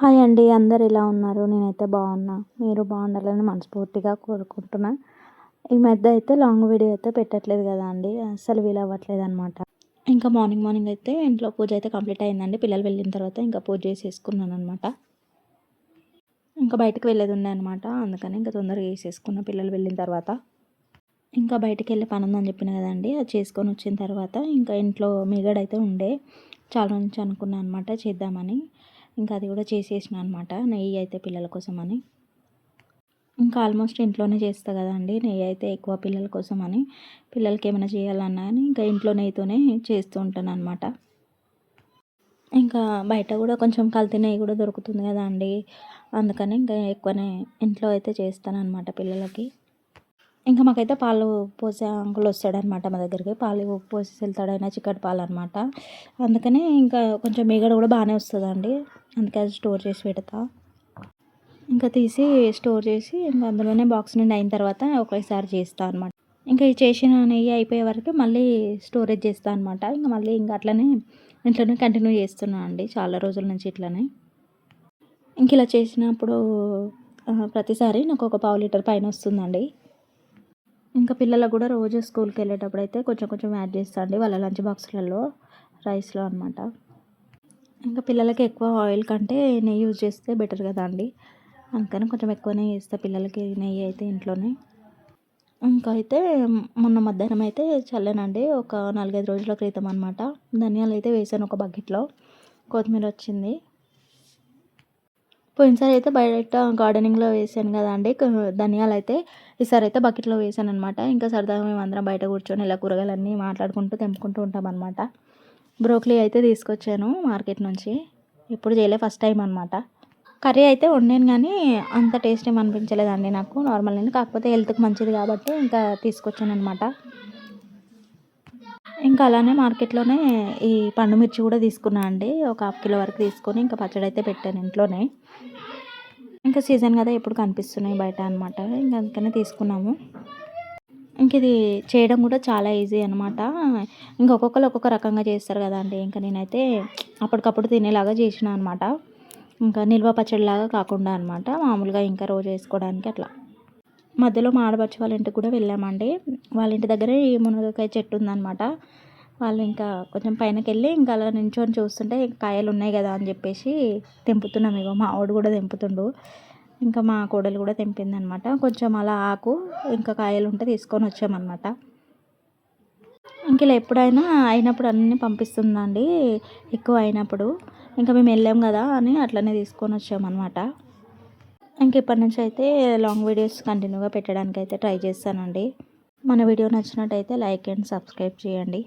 Hi అండి. అందరు ఎలా ఉన్నారు? నేనైతే బాగున్నా. మీరు బాగుండాలని మనస్ఫూర్తిగా కోరుకుంటున్నా. ఈ మధ్య అయితే లాంగ్ వీడియో అయితే పెట్టట్లేదు కదా అండి. అస్సలు వీలవ్వట్లేదు అనమాట. ఇంకా మార్నింగ్ మార్నింగ్ అయితే ఇంట్లో పూజ అయితే కంప్లీట్ అయిందండి. పిల్లలు వెళ్ళిన తర్వాత ఇంకా పూజ చేసేసుకున్నాను అనమాట. ఇంకా బయటకు వెళ్ళేది ఉండే అనమాట. అందుకని ఇంకా తొందరగా చేసేసుకున్న పిల్లలు వెళ్ళిన తర్వాత. ఇంకా బయటికి వెళ్ళే పని ఉందని చెప్పిన కదండి. అది చేసుకొని వచ్చిన తర్వాత ఇంకా ఇంట్లో మిగడైతే ఉండే చాలా నుంచి అనుకున్నాను అనమాట చేద్దామని. ఇంకా అది కూడా చేసేసిన అనమాట. నెయ్యి అయితే పిల్లల కోసమని. ఇంకా ఆల్మోస్ట్ ఇంట్లోనే చేస్తా కదండి. నెయ్యి అయితే ఎక్కువ పిల్లల కోసమని. పిల్లలకి ఏమైనా చేయాలన్నా కానీ ఇంకా ఇంట్లో నెయ్యితోనే చేస్తూ ఉంటాను అనమాట. ఇంకా బయట కూడా కొంచెం కల్తీ నెయ్యి కూడా దొరుకుతుంది కదా అండి. అందుకని ఇంకా ఎక్కువనే ఇంట్లో అయితే చేస్తానన్నమాట పిల్లలకి. ఇంకా మాకైతే పాలు పోసే అంకుల్ వస్తాడనమాట మా దగ్గరికి. పాలు పోసేసి వెళ్తాడు. ఆయన చిక్కటి పాలు అనమాట. అందుకని ఇంకా కొంచెం మీగడ కూడా బాగానే వస్తుందండి. అందుకే అది స్టోర్ చేసి పెడతా. ఇంకా తీసి స్టోర్ చేసి ఇంకా అందులోనే బాక్స్ నుండి అయిన తర్వాత ఒకేసారి చేస్తా అనమాట. ఇంకా ఈ చేసిన నెయ్యి అయిపోయే వరకు మళ్ళీ స్టోరేజ్ చేస్తా అనమాట. ఇంకా మళ్ళీ ఇంకా అట్లనే ఇంట్లోనే కంటిన్యూ చేస్తున్నా అండి చాలా రోజుల నుంచి ఇట్లనే. ఇంక ఇలా చేసినప్పుడు ప్రతిసారి నాకు ఒక పావు లీటర్ పైన వస్తుందండి. ఇంకా పిల్లలకు కూడా రోజు స్కూల్కి వెళ్ళేటప్పుడు అయితే కొంచెం కొంచెం యాడ్ చేస్తా అండి వాళ్ళ లంచ్ బాక్స్లలో రైస్లో అనమాట. ఇంకా పిల్లలకి ఎక్కువ ఆయిల్ కంటే నెయ్యి యూజ్ చేస్తే బెటర్ కదా అండి. అందుకని కొంచెం ఎక్కువనే చేస్తా పిల్లలకి నెయ్యి అయితే ఇంట్లోనే. ఇంకా అయితే మొన్న మధ్యాహ్నం అయితే చల్లానండి. ఒక 4, 5 రోజుల క్రితం అనమాట. ధనియాలు అయితే వేసాను ఒక బకెట్లో. కొత్తిమీర వచ్చింది. పోయినసారి అయితే బయట గార్డెనింగ్‌లో వేసాను కదండీ ధనియాలు అయితే. ఈసారి అయితే బకెట్‌లో వేసాను అనమాట. ఇంకా సరదాగా మేమందరం బయట కూర్చొని ఇలా కూరగాయలన్నీ మాట్లాడుకుంటూ తెంపుకుంటూ ఉంటామన్నమాట. బ్రోకలీ అయితే తీసుకొచ్చాను మార్కెట్ నుంచి. ఎప్పుడు చేయలే, ఫస్ట్ టైం అనమాట. కర్రీ అయితే వండాను కానీ అంత టేస్ట్ ఏమి అనిపించలేదండి నాకు. నార్మల్‌గానే, కాకపోతే హెల్త్‌కి మంచిది కాబట్టి ఇంకా తీసుకొచ్చాననమాట. ఇంకా అలానే మార్కెట్‌లోనే ఈ పండు మిర్చి కూడా తీసుకున్నా అండి. ఒక 1/2 కిలో వరకు తీసుకొని ఇంకా పచ్చడి అయితే పెట్టాను ఇంట్లోనే. ఇంకా సీజన్ కదా ఎప్పుడు కనిపిస్తున్నాయి బయట అనమాట. ఇంక అందుకనే తీసుకున్నాము. ఇంక ఇది చేయడం కూడా చాలా ఈజీ అనమాట. ఇంకా ఒక్కొక్కరు ఒక్కొక్క రకంగా చేస్తారు కదండీ. ఇంకా నేనైతే అప్పటికప్పుడు తినేలాగా చేసిన అనమాట. ఇంకా నిల్వ పచ్చడిలాగా కాకుండా అనమాట. మామూలుగా ఇంకా రోజు వేసుకోవడానికి అట్లా. మధ్యలో మా ఆడపడుచు వాళ్ళ ఇంటికి కూడా వెళ్ళామండి. వాళ్ళ ఇంటి దగ్గరే ఈ మునగకాయ చెట్టు ఉందనమాట. వాళ్ళు ఇంకా కొంచెం పైనకెళ్ళి ఇంకా అలా నించొని చూస్తుంటే కాయలు ఉన్నాయి కదా అని చెప్పేసి తెంపుతున్నాం. ఇగో మా వాడు కూడా తెంపుతుండు. ఇంకా మా కోడలు కూడా తెంపిందనమాట. కొంచెం అలా ఆకు ఇంకా కాయలు ఉంటే తీసుకొని వచ్చామన్నమాట. ఇంక ఇలా ఎప్పుడైనా అయినప్పుడు అన్నీ పంపిస్తుందండి. ఎక్కువ అయినప్పుడు ఇంకా మేము వెళ్ళాం కదా అని అట్లనే తీసుకొని వచ్చామన్నమాట. ఇంక ఇప్పటి నుంచి అయితే లాంగ్ వీడియోస్ కంటిన్యూగా పెట్టడానికి అయితే ట్రై చేస్తానండి. మన వీడియో నచ్చినట్టయితే లైక్ అండ్ సబ్స్క్రైబ్ చేయండి.